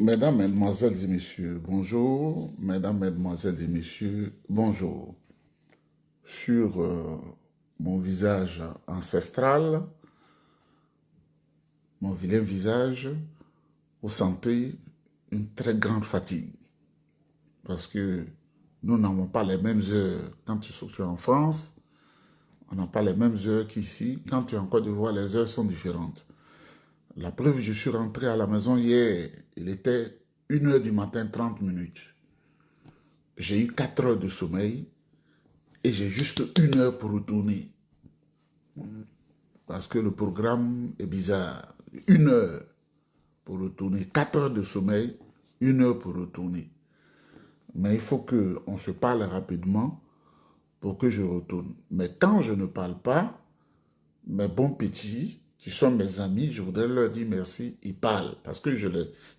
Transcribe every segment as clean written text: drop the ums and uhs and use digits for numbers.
Mesdames, Mesdemoiselles et Messieurs, bonjour. Mesdames, Mesdemoiselles et Messieurs, bonjour. Sur mon visage ancestral, mon vilain visage, vous sentez une très grande fatigue. Parce que nous n'avons pas les mêmes heures. Quand tu es en France, on n'a pas les mêmes heures qu'ici. Quand tu es en Côte d'Ivoire, les heures sont différentes. La preuve, je suis rentré à la maison hier. Il était 1 h du matin, 30 minutes. J'ai eu 4 heures de sommeil et j'ai juste 1 heure pour retourner. Parce que le programme est bizarre. 1 heure pour retourner. 4 heures de sommeil, 1 heure pour retourner. Mais il faut qu'on se parle rapidement pour que je retourne. Mais quand je ne parle pas, mes bons petits, qui sont mes amis, je voudrais leur dire merci, ils parlent. Parce que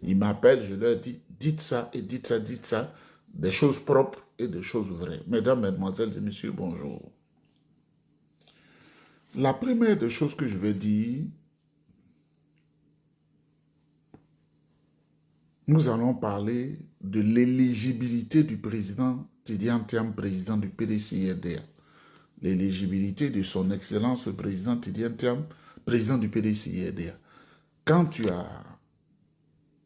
ils m'appellent, je leur dis, dites ça et dites ça, dites ça. Des choses propres et des choses vraies. Mesdames, Mesdemoiselles et Messieurs, bonjour. La première des choses que je vais dire, nous allons parler de l'éligibilité du président Tidiane Thiam, président du PDCI-RDA. L'éligibilité de son excellence, le président Tidiane Thiam, président du PDCI-RDA. Quand tu as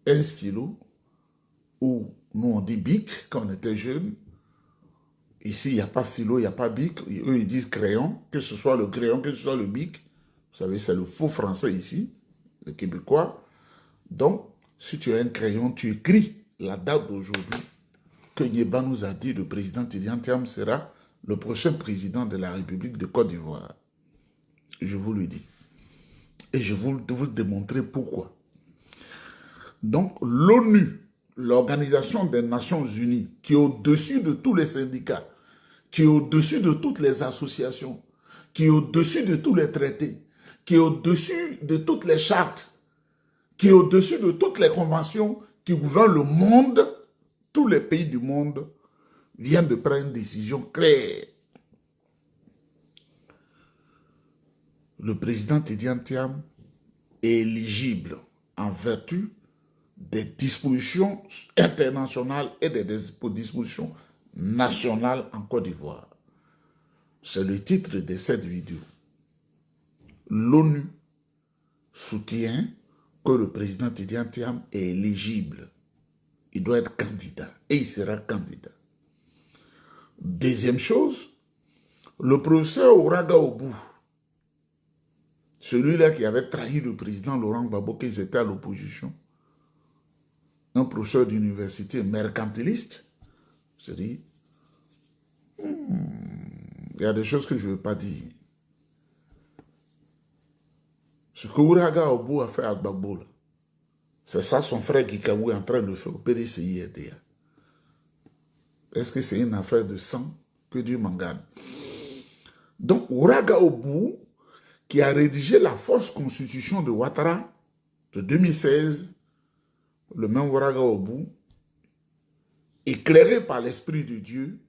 un stylo, ou nous on dit bic, quand on était jeune, ici il n'y a pas stylo, il n'y a pas bic, eux ils disent crayon, que ce soit le crayon, que ce soit le bic, vous savez c'est le faux français ici, le québécois. Donc, si tu as un crayon, tu écris la date d'aujourd'hui que Yeba nous a dit, le président Tidiane Thiam sera le prochain président de la République de Côte d'Ivoire. Je vous le dis. Et je vais vous démontrer pourquoi. Donc, l'ONU, l'Organisation des Nations Unies, qui est au-dessus de tous les syndicats, qui est au-dessus de toutes les associations, qui est au-dessus de tous les traités, qui est au-dessus de toutes les chartes, qui est au-dessus de toutes les conventions qui gouvernent le monde, tous les pays du monde, viennent de prendre une décision claire. Le président Tidiane Thiam est éligible en vertu des dispositions internationales et des dispositions nationales en Côte d'Ivoire. C'est le titre de cette vidéo. L'ONU soutient que le président Tidiane Thiam est éligible. Il doit être candidat et il sera candidat. Deuxième chose, le professeur Ouaga Obou, celui-là qui avait trahi le président Laurent Gbagbo, qui était à l'opposition, un professeur d'université mercantiliste, c'est-à-dire, il y a des choses que je ne veux pas dire. Ce que Ouaga Obou a fait à Gbagbo, c'est ça son frère Gikaou est en train de faire au PDCI-RDA. Est-ce que c'est une affaire de sang? Que Dieu m'en garde. Donc, Ouaga Obou, qui a rédigé la fausse constitution de Ouattara de 2016, le même Ouaga Obou, éclairé par l'Esprit de Dieu,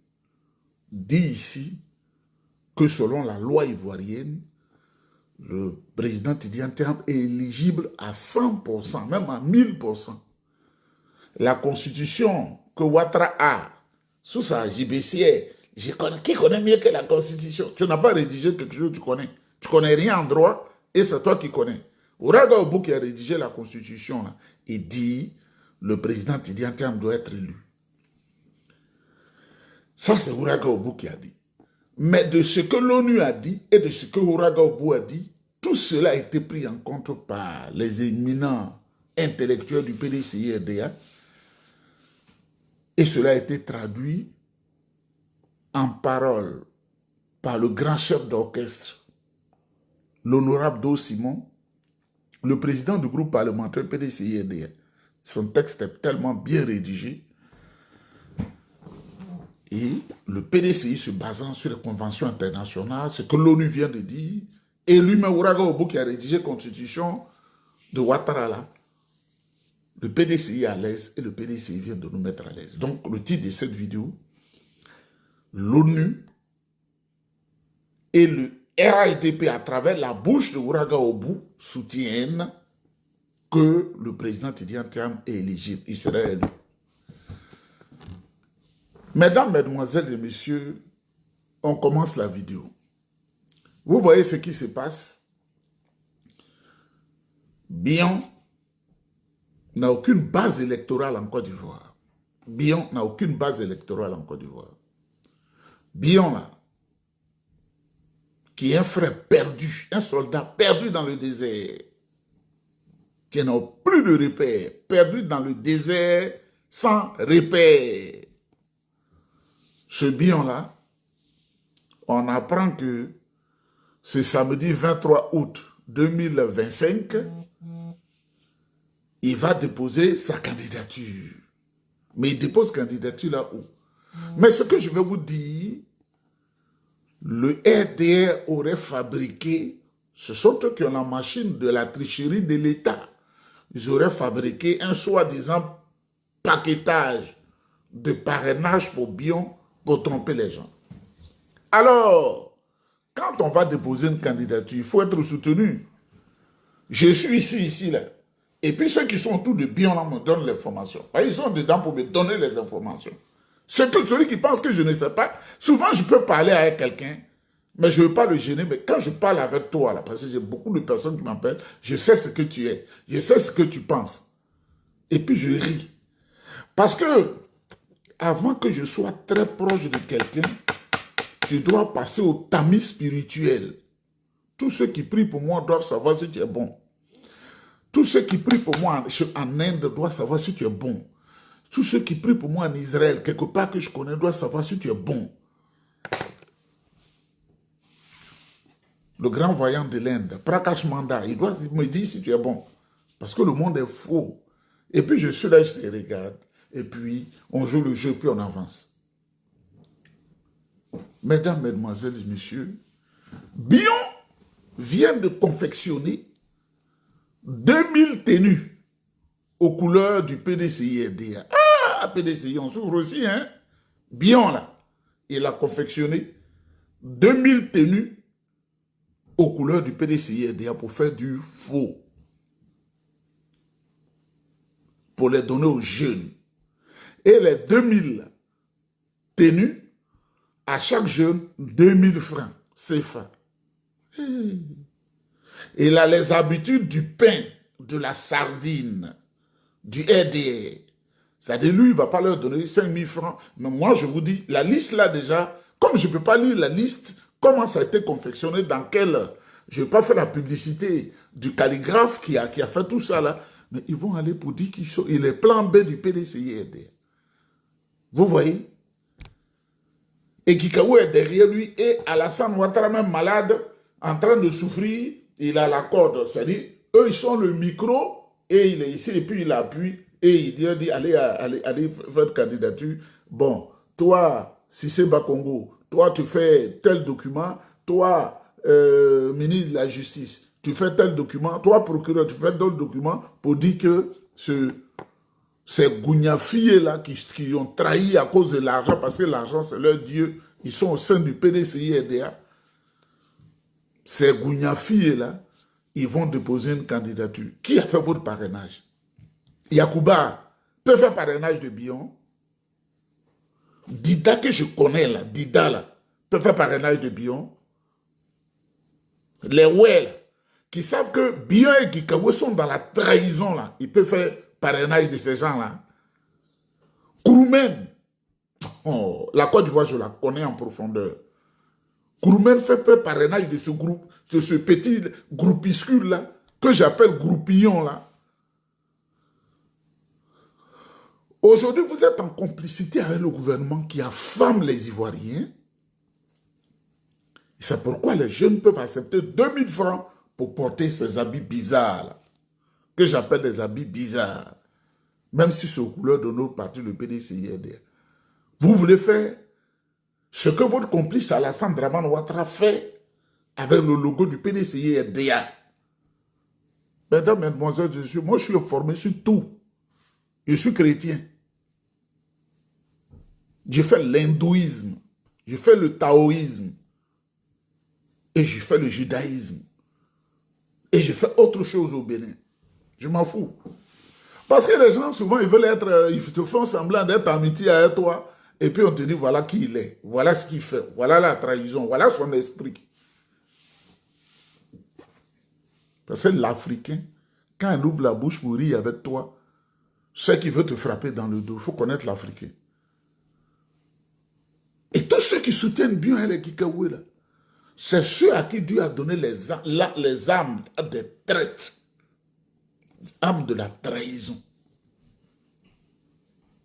dit ici que selon la loi ivoirienne, le président Tidiane Thiam est éligible à 100%, même à 1000%. La constitution que Ouattara a sous sa JBCR, qui connaît mieux que la constitution? Tu n'as pas rédigé quelque chose que tu connais. Tu connais rien en droit et c'est toi qui connais. Ouaga Obou qui a rédigé la constitution, là, il dit le président Tidiane Thiam doit être élu. Ça, c'est Ouaga Obou qui a dit. Mais de ce que l'ONU a dit et de ce que Ouaga Obou a dit, tout cela a été pris en compte par les éminents intellectuels du PDCI-RDA et cela a été traduit en paroles par le grand chef d'orchestre, l'honorable Do Simon, le président du groupe parlementaire PDCI-RDA. Son texte est tellement bien rédigé et le PDCI se basant sur les conventions internationales, ce que l'ONU vient de dire, et lui-même Ouaga Obou qui a rédigé la constitution de Ouattara là, le PDCI est à l'aise et le PDCI vient de nous mettre à l'aise. Donc le titre de cette vidéo, l'ONU et le RAIDP à travers la bouche de Ouaga Obou soutiennent que le président Tidiane Thiam est éligible. Il serait élu. Mesdames, Mesdemoiselles et Messieurs, on commence la vidéo. Vous voyez ce qui se passe? Bion n'a aucune base électorale en Côte d'Ivoire. Bion n'a aucune base électorale en Côte d'Ivoire. Bion, là, qui est un frère perdu, un soldat perdu dans le désert, qui n'a plus de repères, perdu dans le désert sans repères. Ce Bion-là, on apprend que ce samedi 23 août 2025, il va déposer sa candidature. Mais il dépose candidature là où? Mais ce que je vais vous dire, le RDR aurait fabriqué, ce sont eux qui ont la machine de la tricherie de l'État. Ils auraient fabriqué un soi-disant paquetage de parrainage pour Bion pour tromper les gens. Alors, quand on va déposer une candidature, il faut être soutenu. Je suis ici, là. Et puis ceux qui sont autour de Bion là me donnent l'information. Ils sont dedans pour me donner les informations. Celui qui pense que je ne sais pas, souvent je peux parler avec quelqu'un, mais je ne veux pas le gêner. Mais quand je parle avec toi, là, parce que j'ai beaucoup de personnes qui m'appellent, je sais ce que tu es, je sais ce que tu penses. Et puis je ris. Parce que, avant que je sois très proche de quelqu'un, tu dois passer au tamis spirituel. Tous ceux qui prient pour moi doivent savoir si tu es bon. Tous ceux qui prient pour moi en Inde doivent savoir si tu es bon. Tous ceux qui prient pour moi en Israël, quelque part que je connais, doivent savoir si tu es bon. Le grand voyant de l'Inde, Prakash Manda, il doit me dire si tu es bon. Parce que le monde est faux. Et puis je suis là, je te regarde. Et puis on joue le jeu, puis on avance. Mesdames, Mesdemoiselles et Messieurs, Bion vient de confectionner 2000 tenues aux couleurs du PDCI-RDA. Ah, PDCI, on s'ouvre aussi, hein? Bion, là, il a confectionné 2000 tenues aux couleurs du PDCI-RDA pour faire du faux. Pour les donner aux jeunes. Et les 2000 tenues, à chaque jeune, 2000 francs CFA. Il a les habitudes du pain, de la sardine, du RDR. C'est-à-dire, lui, il ne va pas leur donner 5000 francs. Mais moi, je vous dis, la liste là déjà, comme je ne peux pas lire la liste, comment ça a été confectionné, dans quelle... Je ne vais pas faire la publicité du calligraphe qui a fait tout ça là. Mais ils vont aller pour dire qu'il est plan B du PDCI RDR. Vous voyez? Et Kikaou est derrière lui et Alassane Ouattara, même malade, en train de souffrir, il a la corde. C'est-à-dire, eux, ils sont le micro et il est ici et puis il appuie et il dit allez faire candidature. Bon, toi, Cissé Bakongo, toi, tu fais tel document, toi, ministre de la Justice, tu fais tel document, toi, procureur, tu fais d'autres documents pour dire que ces Gouniafilles-là qui ont trahi à cause de l'argent, parce que l'argent, c'est leur Dieu, ils sont au sein du PDCI-RDA. Ces Gouniafilles-là, ils vont déposer une candidature. Qui a fait votre parrainage? Yacouba peut faire parrainage de Bion. Dida que je connais là, Dida là, peut faire parrainage de Bion. Les Ouel, qui savent que Bion et Kikaou sont dans la trahison là, ils peuvent faire parrainage de ces gens-là. Kouroumen, oh, la Côte d'Ivoire, je la connais en profondeur. Kouroumen fait parrainage de ce groupe, de ce petit groupuscule-là, que j'appelle groupillon là. Aujourd'hui, vous êtes en complicité avec le gouvernement qui affame les Ivoiriens. C'est pourquoi les jeunes peuvent accepter 2000 francs pour porter ces habits bizarres, là, que j'appelle des habits bizarres. Même si c'est aux couleurs de notre parti, le PDCI-RDA. Vous voulez faire ce que votre complice Alassane Dramane Ouattara fait avec le logo du PDCI-RDA. Mesdames, Mesdemoiselles, moi je suis informé sur tout. Je suis chrétien. J'ai fait l'hindouisme. J'ai fait le taoïsme. Et j'ai fait le judaïsme. Et j'ai fait autre chose au Bénin. Je m'en fous. Parce que les gens, souvent, ils veulent être, ils te font semblant d'être amitié avec toi, et puis on te dit, voilà qui il est, voilà ce qu'il fait, voilà la trahison, voilà son esprit. Parce que l'Africain, quand il ouvre la bouche pour rire avec toi, c'est qu'il veut te frapper dans le dos. Il faut connaître l'Africain. Et tous ceux qui soutiennent bien les Kikaoué, là, c'est ceux à qui Dieu a donné les âmes des traites, les âmes de la trahison.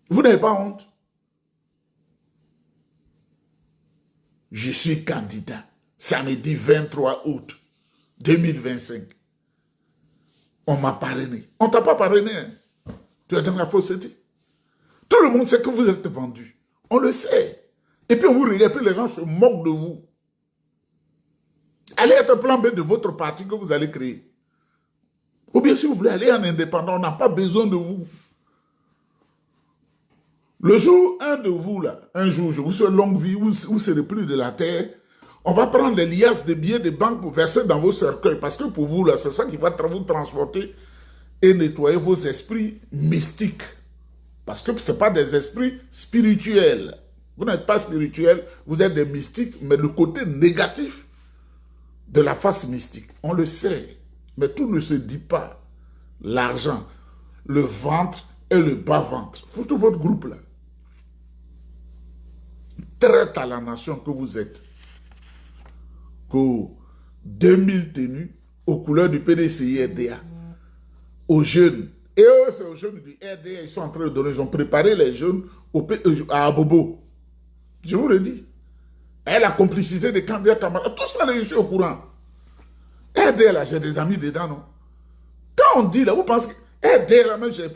Vous n'avez pas honte? Je suis candidat samedi 23 août 2025. On m'a parrainé. On ne t'a pas parrainé. Hein? Tu es dans la fausseté. Tout le monde sait que vous êtes vendu. On le sait. Et puis on vous regarde, et puis les gens se moquent de vous. Allez être plan B de votre parti que vous allez créer. Ou bien si vous voulez aller en indépendant, on n'a pas besoin de vous. Le jour, un de vous, là, un jour, je vous souhaite longue vie, vous ne serez plus de la terre, on va prendre les liasses de billets de banque pour verser dans vos cercueils. Parce que pour vous, là, c'est ça qui va vous transporter et nettoyer vos esprits mystiques. Parce que ce n'est pas des esprits spirituels. Vous n'êtes pas spirituel, vous êtes des mystiques, mais le côté négatif de la face mystique, on le sait. Mais tout ne se dit pas. L'argent, le ventre et le bas-ventre. Pour tout votre groupe là. Traite à la nation que vous êtes. Qu'aux 2000 tenues aux couleurs du PDCI RDA. Aux jeunes. Et eux, c'est aux jeunes du RDA, ils sont en train de donner, ils ont préparé les jeunes à Abobo. Je vous le dis. Et la complicité des candidats camarades, tout ça, je suis au courant. RDA, là, j'ai des amis dedans, non? Quand on dit, là, vous pensez que RDA, là, même, j'ai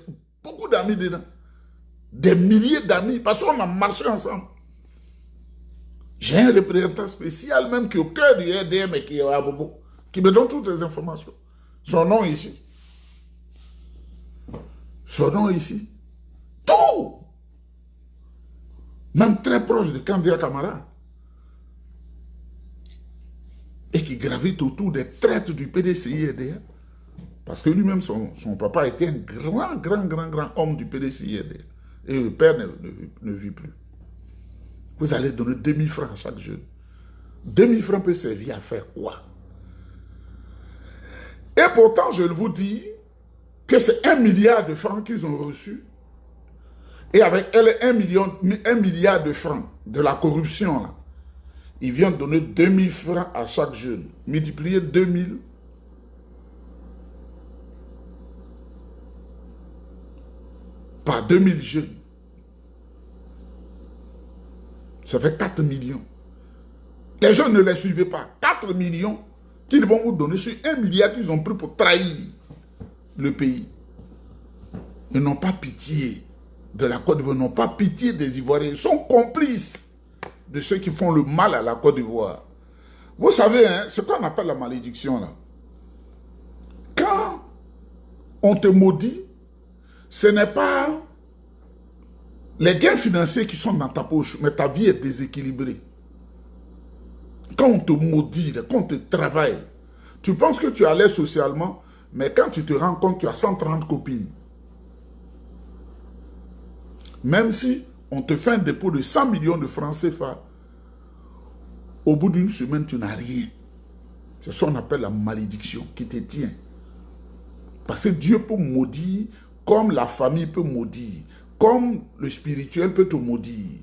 beaucoup d'amis dedans. Des milliers d'amis, parce qu'on a marché ensemble. J'ai un représentant spécial, même qui est au cœur du RDA, mais qui est à Abobo, qui me donne toutes les informations. Son nom ici. Son nom ici. Tout! Même très proche de Kandia Camara. Et qui gravite autour des traites du PDCI-RDA. Parce que lui-même, son papa était un grand homme du PDCI-RDA. Et le père ne vit plus. Vous allez donner 2000 francs à chaque jeune. 2000 francs peut servir à faire quoi? Et pourtant, je vous dis que c'est 1 milliard de francs qu'ils ont reçus. Et avec elle, 1 milliard de francs de la corruption, là, ils viennent donner 2000 francs à chaque jeune. Multiplier 2000 par 2000 jeunes. Ça fait 4 millions. Les jeunes ne les suivez pas. 4 millions qu'ils vont vous donner sur 1 milliard qu'ils ont pris pour trahir le pays. Ils n'ont pas pitié de la Côte d'Ivoire, ils n'ont pas pitié des Ivoiriens. Ils sont complices de ceux qui font le mal à la Côte d'Ivoire. Vous savez, hein, ce qu'on appelle la malédiction, là. Quand on te maudit, ce n'est pas les gains financiers qui sont dans ta poche, mais ta vie est déséquilibrée. Quand on te maudit, quand on te travaille, tu penses que tu es à l'aise socialement, mais quand tu te rends compte, tu as 130 copines. Même si on te fait un dépôt de 100 millions de francs CFA, au bout d'une semaine, tu n'as rien. C'est ce qu'on appelle la malédiction qui te tient. Parce que Dieu peut maudire comme la famille peut maudire, comme le spirituel peut te maudire.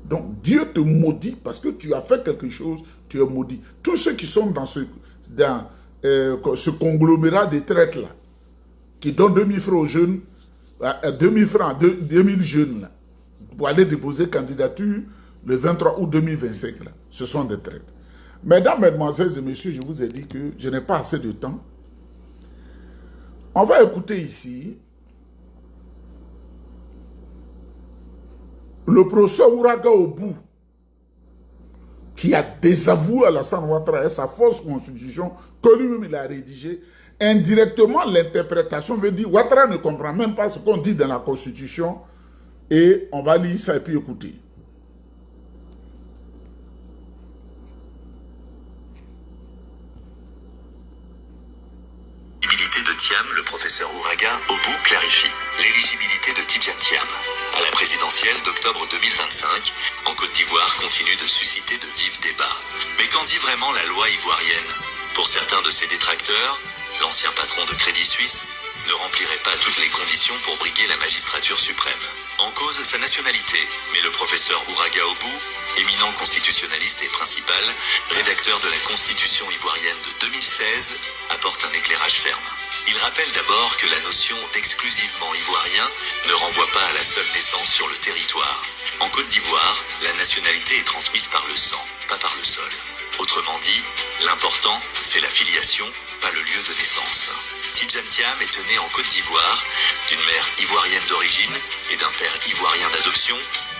Donc Dieu te maudit parce que tu as fait quelque chose, tu es maudit. Tous ceux qui sont dans ce conglomérat de traites là, qui donnent 2000 francs aux jeunes, 2000 francs à 2000 jeunes là, pour aller déposer candidature le 23 août 2025 là, ce sont des traites. Mesdames, mesdemoiselles et messieurs, je vous ai dit que je n'ai pas assez de temps. On va écouter ici le professeur Ouraga Obou, qui a désavoué Alassane Ouattara et sa fausse constitution que lui-même il a rédigée. Indirectement, l'interprétation veut dire Ouattara ne comprend même pas ce qu'on dit dans la constitution. Et on va lire ça et puis écouter. De Thiam, le professeur Ouraga Obu clarifie l'éligibilité de Tidjane Thiam à la présidentielle d'octobre 2025 en Côte d'Ivoire continue de susciter de vifs débats. Mais qu'en dit vraiment la loi ivoirienne? Pour certains de ses détracteurs, l'ancien patron de Crédit Suisse ne remplirait pas toutes les conditions pour briguer la magistrature suprême. En cause sa nationalité, mais le professeur Ouraga Obu, éminent constitutionnaliste et principal, rédacteur de la Constitution ivoirienne de 2016, apporte un éclairage ferme. Il rappelle d'abord que la notion d'exclusivement ivoirien ne renvoie pas à la seule naissance sur le territoire. En Côte d'Ivoire, la nationalité est transmise par le sang, pas par le sol. Autrement dit, l'important, c'est la filiation, pas le lieu de naissance. Tidjane Thiam est né en Côte d'Ivoire, d'une mère ivoirienne d'origine et d'un père ivoirien d'adoption,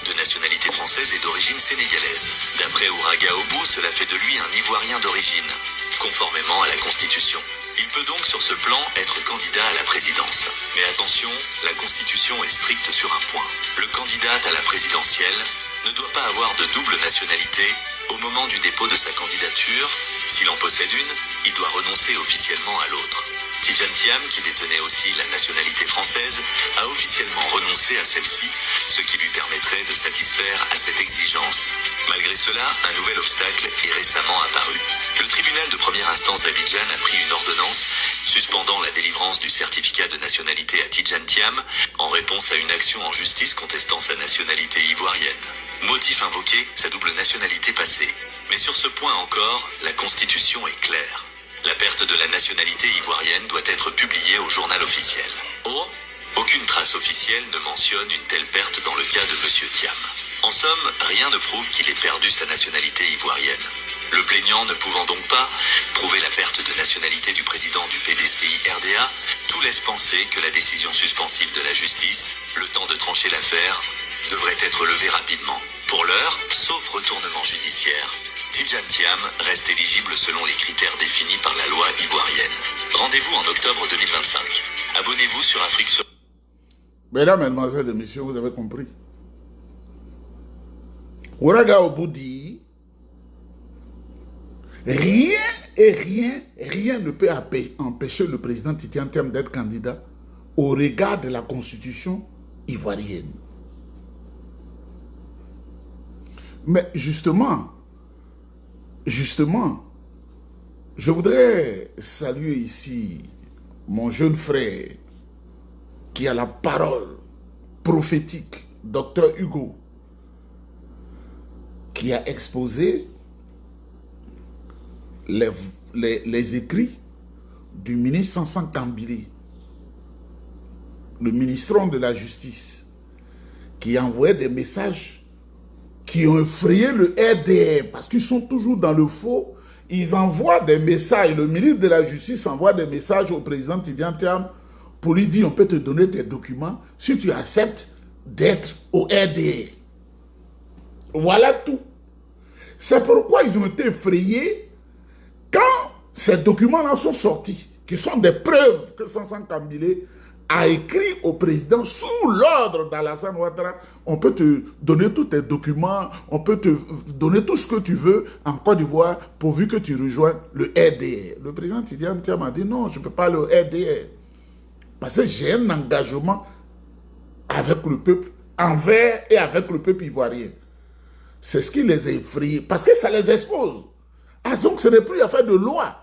de nationalité française et d'origine sénégalaise. D'après Ouraga Obu, cela fait de lui un Ivoirien d'origine, conformément à la Constitution. Il peut donc sur ce plan être candidat à la présidence. Mais attention, la Constitution est stricte sur un point. Le candidat à la présidentielle ne doit pas avoir de double nationalité au moment du dépôt de sa candidature. S'il en possède une, il doit renoncer officiellement à l'autre. Tidjane Thiam, qui détenait aussi la nationalité française, a officiellement renoncé à celle-ci, ce qui lui permettrait de satisfaire à cette exigence. Malgré cela, un nouvel obstacle est récemment apparu. Le tribunal de première instance d'Abidjan a pris une ordonnance suspendant la délivrance du certificat de nationalité à Tidjane Thiam en réponse à une action en justice contestant sa nationalité ivoirienne. Motif invoqué, sa double nationalité passée. Mais sur ce point encore, la Constitution est claire. La perte de la nationalité ivoirienne doit être publiée au journal officiel. Or, aucune trace officielle ne mentionne une telle perte dans le cas de M. Thiam. En somme, rien ne prouve qu'il ait perdu sa nationalité ivoirienne. Le plaignant ne pouvant donc pas prouver la perte de nationalité du président du PDCI-RDA, tout laisse penser que la décision suspensive de la justice, le temps de trancher l'affaire, devrait être levée rapidement. Pour l'heure, sauf retournement judiciaire, Tidjane Thiam reste éligible selon les critères définis par la loi ivoirienne. Rendez-vous en octobre 2025. Abonnez-vous sur Afrique sur... Mesdames, Mesdemoiselles et Messieurs, vous avez compris. Ouraga Obu dit, rien ne peut empêcher le président Tidjane Thiam d'être candidat au regard de la constitution ivoirienne. Mais justement, je voudrais saluer ici mon jeune frère qui a la parole prophétique, Dr Hugo, qui a exposé les écrits du ministre Sansan Kambili, le ministre de la Justice, qui envoyait des messages qui ont effrayé le RDR, parce qu'ils sont toujours dans le faux. Ils envoient des messages, le ministre de la Justice envoie des messages au président Tidjane Thiam pour lui dire, on peut te donner tes documents si tu acceptes d'être au RDR. Voilà tout. C'est pourquoi ils ont été effrayés quand ces documents-là sont sortis, qui sont des preuves que Sansan Kambili a écrit au président sous l'ordre d'Alassane Ouattara. On peut te donner tous tes documents, on peut te donner tout ce que tu veux en Côte d'Ivoire pourvu que tu rejoignes le RDR. Le président Tidjane Thiam a dit non, je ne peux pas aller au RDR parce que j'ai un engagement avec le peuple, envers et avec le peuple ivoirien. C'est ce qui les a effrayés parce que ça les expose. Ah, donc ce n'est plus une affaire de loi,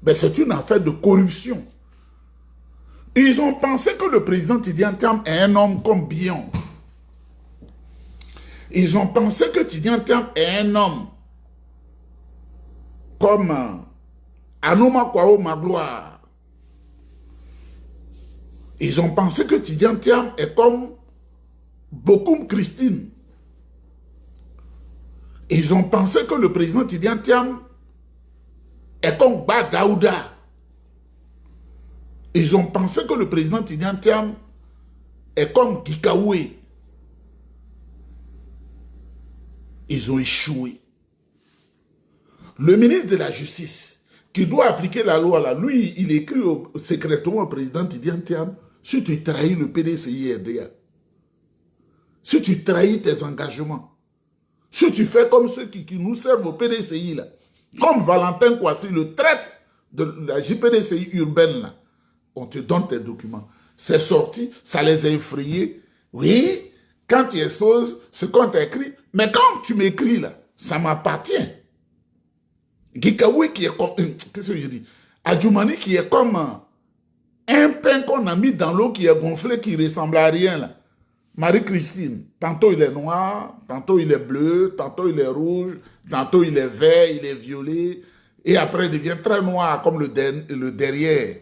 mais c'est une affaire de corruption. Ils ont pensé que le président Tidjane Thiam est un homme comme Bion. Ils ont pensé que Tidjane Thiam est un homme comme Anouma Kwao Magloire. Ils ont pensé que Tidjane Thiam est comme Bokoum Christine. Ils ont pensé que le président Tidjane Thiam est comme Ba Daouda. Ils ont pensé que le président Tidjane Thiam est comme Kikaoué. Ils ont échoué. Le ministre de la Justice, qui doit appliquer la loi, là, lui, il écrit secrètement au président Tidjane Thiam, si tu trahis le PDCI-RDA, si tu trahis tes engagements, si tu fais comme ceux qui nous servent au PDCI, là, comme Valentin Kwasi, le traite de la JPDCI urbaine, là, on te donne tes documents. C'est sorti, ça les a effrayés. Oui, quand tu exposes ce qu'on t'a écrit, mais quand tu m'écris là, ça m'appartient. Gikawi qui est comme, qu'est-ce que je dis? Adjoumani qui est comme un pain qu'on a mis dans l'eau qui est gonflé, qui ressemble à rien là. Marie-Christine, tantôt il est noir, tantôt il est bleu, tantôt il est rouge, tantôt il est vert, il est violet, et après il devient très noir comme le derrière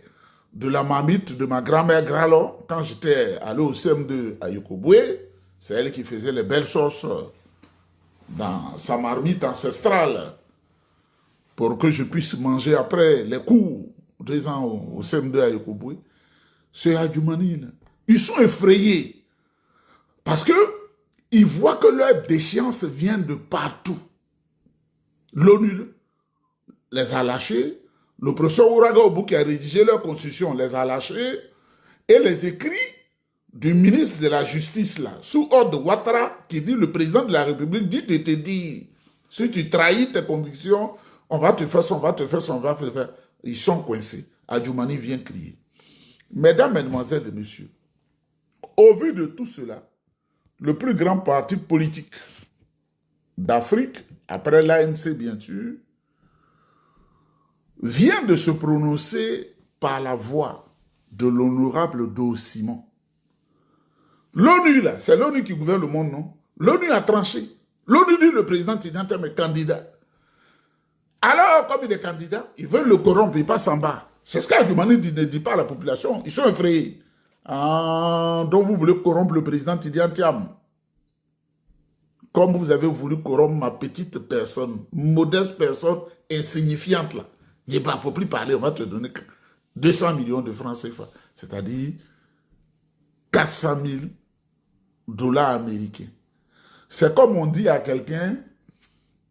de la mamite de ma grand-mère Gralo, quand j'étais allé au CM2 à Yokoboué. C'est elle qui faisait les belles sauces dans sa marmite ancestrale pour que je puisse manger après les cours 2 ans au CM2 à Yokoboué. C'est Adjoumani là. Ils sont effrayés. Parce qu'ils voient que leur déchéance vient de partout. L'ONU les a lâchés. Le professeur Ouagadougou qui a rédigé leur constitution les a lâchés. Et les écrits du ministre de la Justice, là, sous ordre de Ouattara, qui dit le président de la République dit de te dire, si tu trahis tes convictions, on va te faire ça, on va te faire ça, on va te faire. Ils sont coincés. Adjoumani vient crier. Mesdames, Mesdemoiselles et Messieurs, au vu de tout cela, le plus grand parti politique d'Afrique, après l'ANC bien sûr, vient de se prononcer par la voix de l'honorable Do Simon. L'ONU, là, c'est l'ONU qui gouverne le monde, non? L'ONU a tranché. L'ONU dit le président Tidjane Thiam est candidat. Alors, comme il est candidat, ils veulent le corrompre, il passe en bas. C'est ce qu'Adjoumani ne dit pas à la population. Ils sont effrayés. Ah, donc vous voulez corrompre le président Tidjane Thiam. Comme vous avez voulu corrompre ma petite personne, modeste personne, insignifiante là. Il ne faut plus parler, on va te donner 200 millions de francs CFA. C'est-à-dire 400 000 dollars américains. C'est comme on dit à quelqu'un,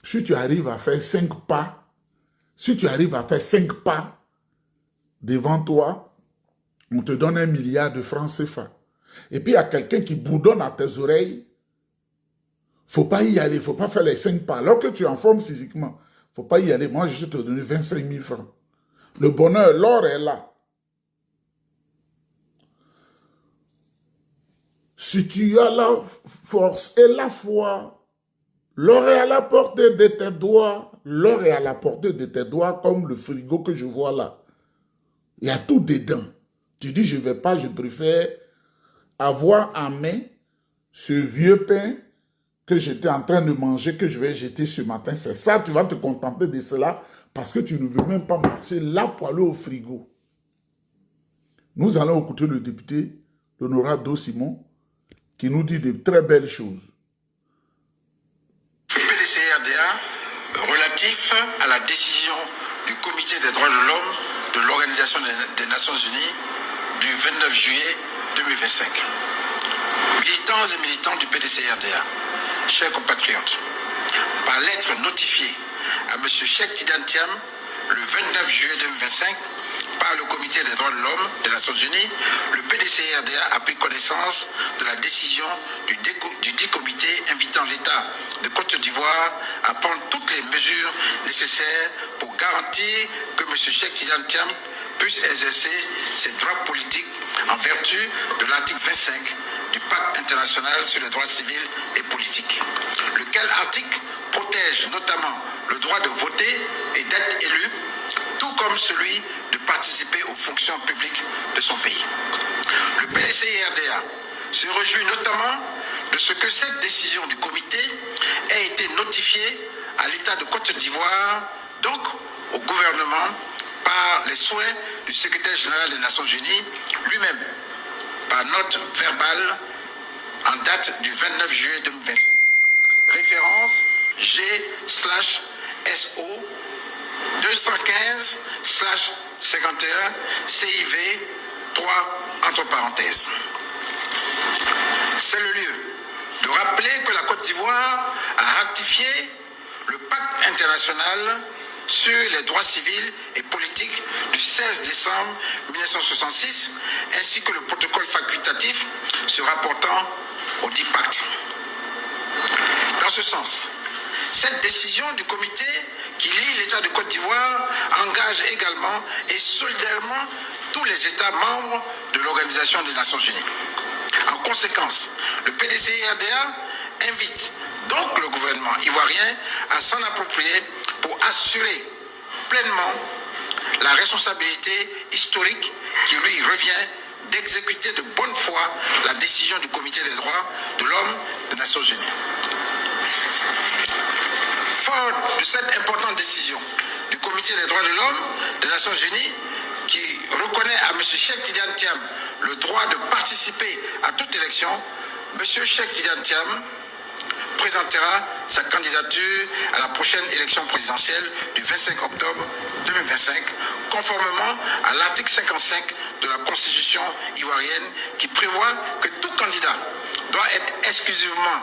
si tu arrives à faire 5 pas, si tu arrives à faire 5 pas devant toi, on te donne 1 milliard de francs CFA. Et puis il y a quelqu'un qui bourdonne à tes oreilles, il ne faut pas y aller, il ne faut pas faire les 5 pas. Alors que tu es en forme physiquement, il ne faut pas y aller. Moi, je vais te donner 25 000 francs. Le bonheur, l'or est là. Si tu as la force et la foi, l'or est à la portée de tes doigts. L'or est à la portée de tes doigts comme le frigo que je vois là. Il y a tout dedans. Tu dis, je ne vais pas, je préfère avoir en main ce vieux pain que j'étais en train de manger, que je vais jeter ce matin. C'est ça, tu vas te contenter de cela parce que tu ne veux même pas marcher là pour aller au frigo. Nous allons écouter le député, l'honorable Do Simon, qui nous dit de très belles choses. Le PDCRDA relatif à la décision du Comité des droits de l'homme de l'Organisation des Nations Unies du 29 juillet 2025. Militants et militantes du PDCRDA, chers compatriotes, par lettre notifiée à M. Cheikh Tidjane Thiam le 29 juillet 2025 par le Comité des droits de l'homme des Nations Unies, le PDCRDA a pris connaissance de la décision du dit comité invitant l'État de Côte d'Ivoire à prendre toutes les mesures nécessaires pour garantir que M. Cheikh Tidjane Thiam puisse exercer ses droits politiques en vertu de l'article 25 du Pacte international sur les droits civils et politiques, lequel article protège notamment le droit de voter et d'être élu, tout comme celui de participer aux fonctions publiques de son pays. Le PDCRDA se réjouit notamment de ce que cette décision du comité ait été notifiée à l'État de Côte d'Ivoire, donc au gouvernement, par les souhaits du secrétaire général des Nations Unies lui-même, par note verbale en date du 29 juillet 2025. Référence G/SO 215/51 CIV 3 entre parenthèses. C'est le lieu de rappeler que la Côte d'Ivoire a ratifié le pacte international sur les droits civils et politiques du 16 décembre 1966, ainsi que le protocole facultatif se rapportant au dit pacte. Dans ce sens, cette décision du comité qui lie l'État de Côte d'Ivoire engage également et solidairement tous tous les États membres de l'Organisation des Nations Unies. En conséquence, le PDCI-RDA invite donc le gouvernement ivoirien à s'en approprier pour assurer pleinement la responsabilité historique qui lui revient d'exécuter de bonne foi la décision du Comité des droits de l'homme des Nations Unies. Fort de cette importante décision du Comité des droits de l'homme des Nations Unies, qui reconnaît à M. Cheikh Tidiane Thiam le droit de participer à toute élection, M. Cheikh Tidiane Thiam présentera sa candidature à la prochaine élection présidentielle du 25 octobre 2025, conformément à l'article 55 de la Constitution ivoirienne qui prévoit que tout candidat doit être exclusivement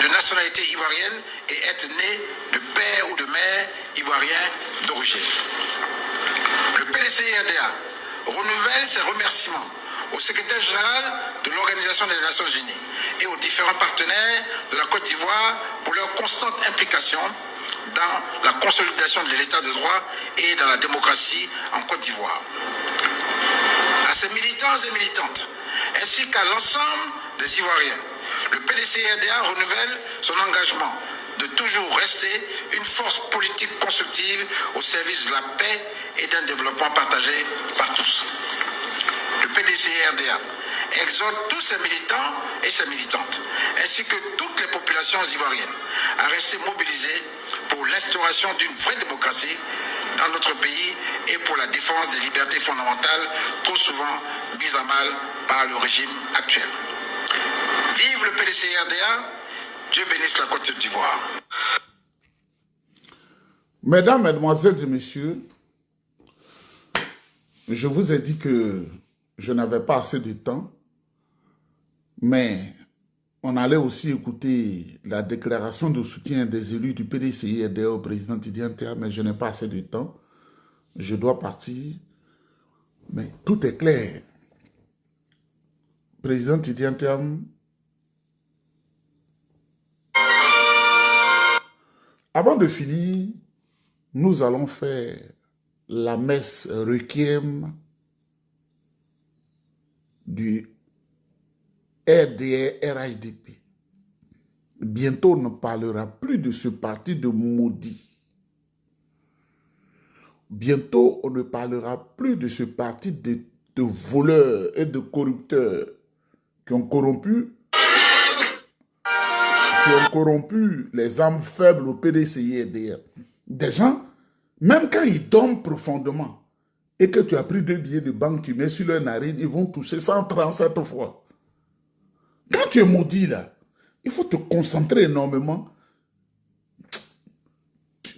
de nationalité ivoirienne et être né de père ou de mère ivoirien d'origine. Le PDCI-RDA renouvelle ses remerciements au secrétaire général de l'Organisation des Nations Unies et aux différents partenaires de la Côte d'Ivoire pour leur constante implication dans la consolidation de l'état de droit et dans la démocratie en Côte d'Ivoire. À ces militants et militantes, ainsi qu'à l'ensemble des Ivoiriens, le PDCI-RDA renouvelle son engagement de toujours rester une force politique constructive au service de la paix et d'un développement partagé par tous. Le PDCI-RDA exhorte tous ses militants et ses militantes, ainsi que toutes les populations ivoiriennes, à rester mobilisées pour l'instauration d'une vraie démocratie dans notre pays et pour la défense des libertés fondamentales trop souvent mises à mal par le régime actuel. Vive le PDCI-RDA, Dieu bénisse la Côte d'Ivoire. Mesdames, Mesdemoiselles et Messieurs, je vous ai dit que je n'avais pas assez de temps, mais on allait aussi écouter la déclaration de soutien des élus du PDCI-RDA au président Tidiane Thiam, mais je n'ai pas assez de temps. Je dois partir, mais tout est clair. Président Tidiane Thiam, avant de finir, nous allons faire la messe requiem du RDR-RHDP. Bientôt, on ne parlera plus de ce parti de maudits. Bientôt, on ne parlera plus de ce parti de voleurs et de corrupteurs qui ont corrompu les âmes faibles au PDCI-RDA. Des gens, même quand ils dorment profondément et que tu as pris 2 billets de banque, tu mets sur leur narine, ils vont toucher 137 fois. Quand tu es maudit là, il faut te concentrer énormément.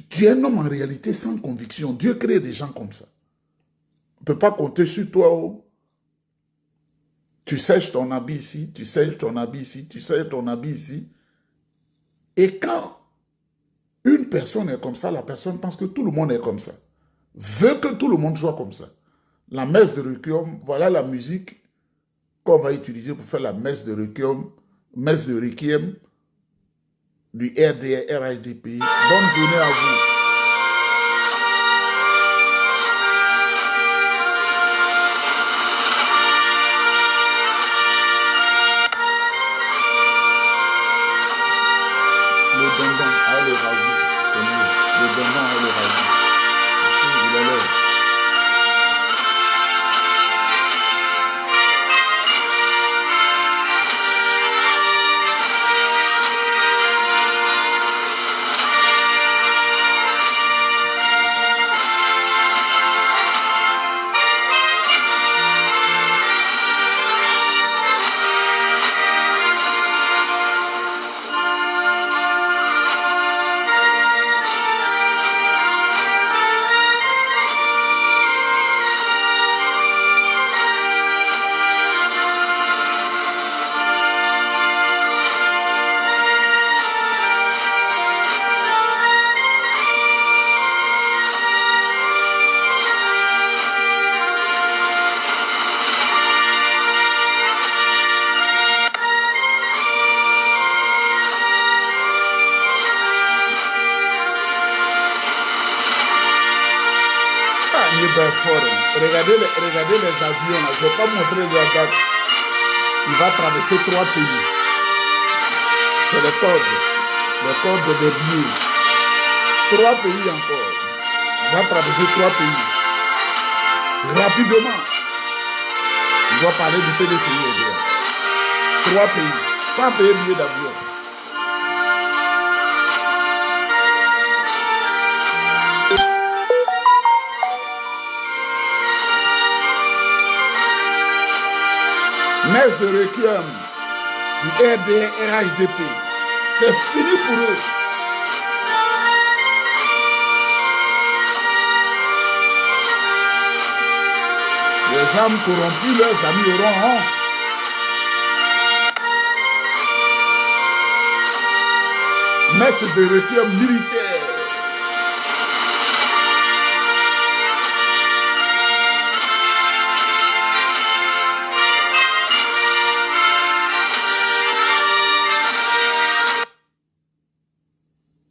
Tu es un homme en réalité sans conviction. Dieu crée des gens comme ça. On ne peut pas compter sur toi. Oh. Tu sèches ton habit ici, tu sèches ton habit ici, tu sèches ton habit ici. Et quand une personne est comme ça, la personne pense que tout le monde est comme ça. Veut que tout le monde soit comme ça. La messe de requiem, voilà la musique qu'on va utiliser pour faire la messe de requiem du RDR-RHDP. Bonne journée à vous. Le dindon, allez, ravi, c'est mieux. Le dindon, allez, ravi. Il est là. Regardez les avions là. Je ne vais pas montrer la date. Il va traverser 3 pays. C'est le code des billets. 3 pays encore. Il va traverser 3 pays. Rapidement. Il doit parler du PDCI. 3 pays. Sans payer billet d'avion. Messe de requiem du RDR RHDP. C'est fini pour eux. Les âmes corrompues, leurs amis auront honte. Messe de requiem militaire.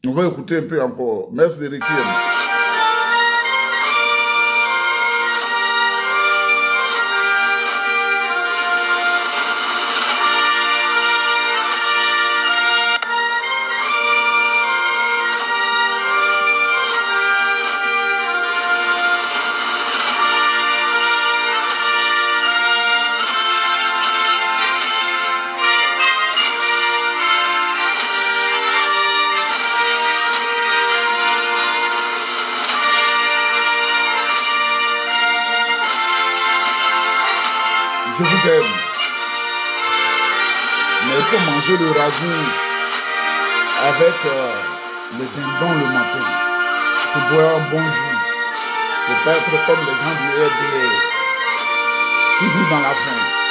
On va écouter un peu encore. Messe de requiem. Je vous aime. Mais il faut manger le ragoût avec le dindon le matin. Pour boire un bon jus. Pour ne pas être comme les gens du RDR. Toujours dans la faim.